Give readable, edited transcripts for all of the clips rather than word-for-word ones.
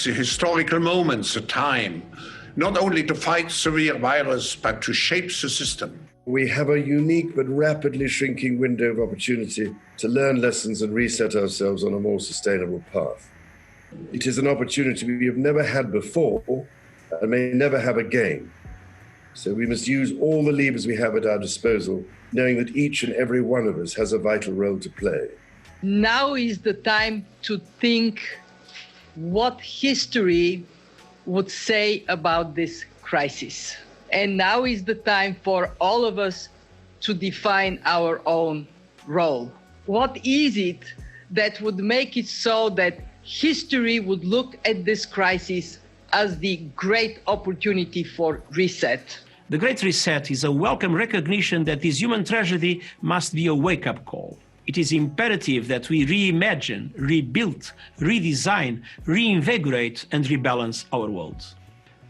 the historical moments, the time, not only to fight severe virus, but to shape the system. We have a unique but rapidly shrinking window of opportunity to learn lessons and reset ourselves on a more sustainable path. It is an opportunity we have never had before and may never have again. So we must use all the levers we have at our disposal, knowing that each and every one of us has a vital role to play. Now is the time to think what history would say about this crisis. And now is the time for all of us to define our own role. What is it that would make it so that history would look at this crisis as the great opportunity for reset? The Great Reset is a welcome recognition that this human tragedy must be a wake-up call. It is imperative that we reimagine, rebuild, redesign, reinvigorate and rebalance our world.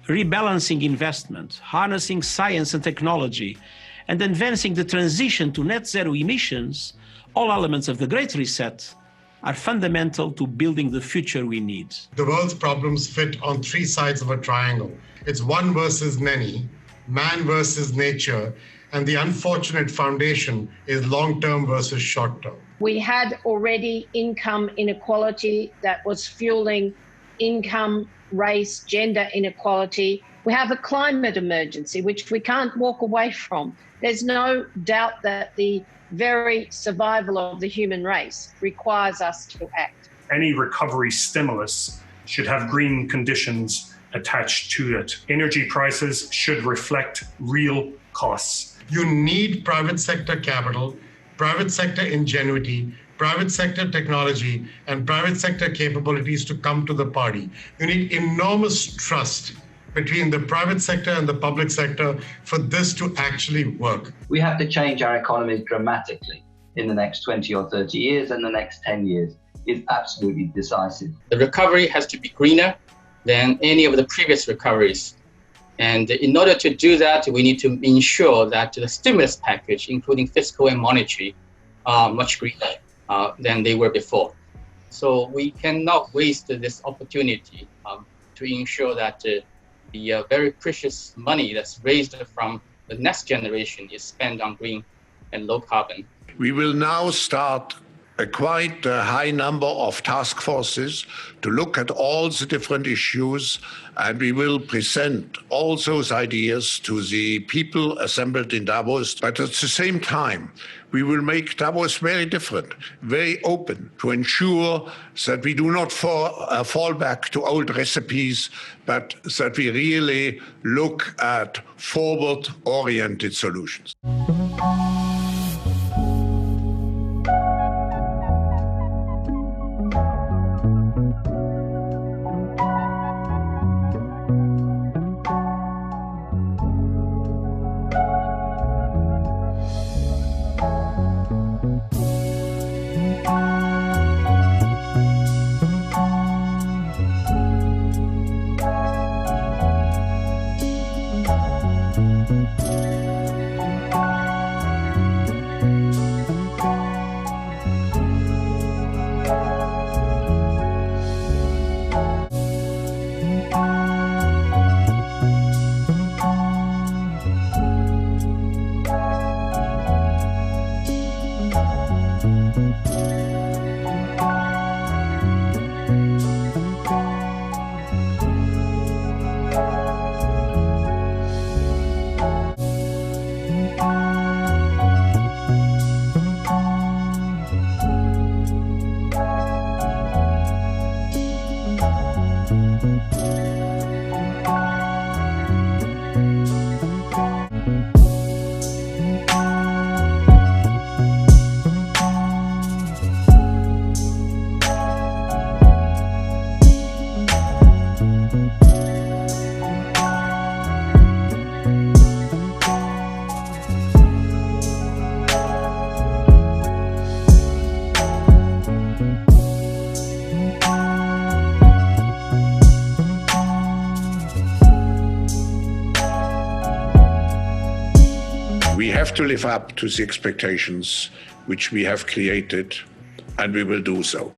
Rebalancing investment, harnessing science and technology, and advancing the transition to net zero emissions, all elements of the Great Reset, are fundamental to building the future we need. The world's problems fit on three sides of a triangle. It's one versus many, man versus nature, and the unfortunate foundation is long-term versus short-term. We had already income inequality that was fueling income, race, gender inequality. We have a climate emergency, which we can't walk away from. There's no doubt that the very survival of the human race requires us to act. Any recovery stimulus should have green conditions attached to it. Energy prices should reflect real costs. You need private sector capital, private sector ingenuity, private sector technology, and private sector capabilities to come to the party. You need enormous trust between the private sector and the public sector for this to actually work. We have to change our economy dramatically in the next 20 or 30 years, and the next 10 years is absolutely decisive. The recovery has to be greener than any of the previous recoveries. And in order to do that, we need to ensure that the stimulus package, including fiscal and monetary, are much greener than they were before. So we cannot waste this opportunity to ensure that the very precious money that's raised from the next generation is spent on green and low carbon. We will now start a quite high number of task forces to look at all the different issues, and we will present all those ideas to the people assembled in Davos. But at the same time, we will make Davos very different, very open, to ensure that we do not fall back to old recipes, but that we really look at forward-oriented solutions. We have to live up to the expectations which we have created, and we will do so.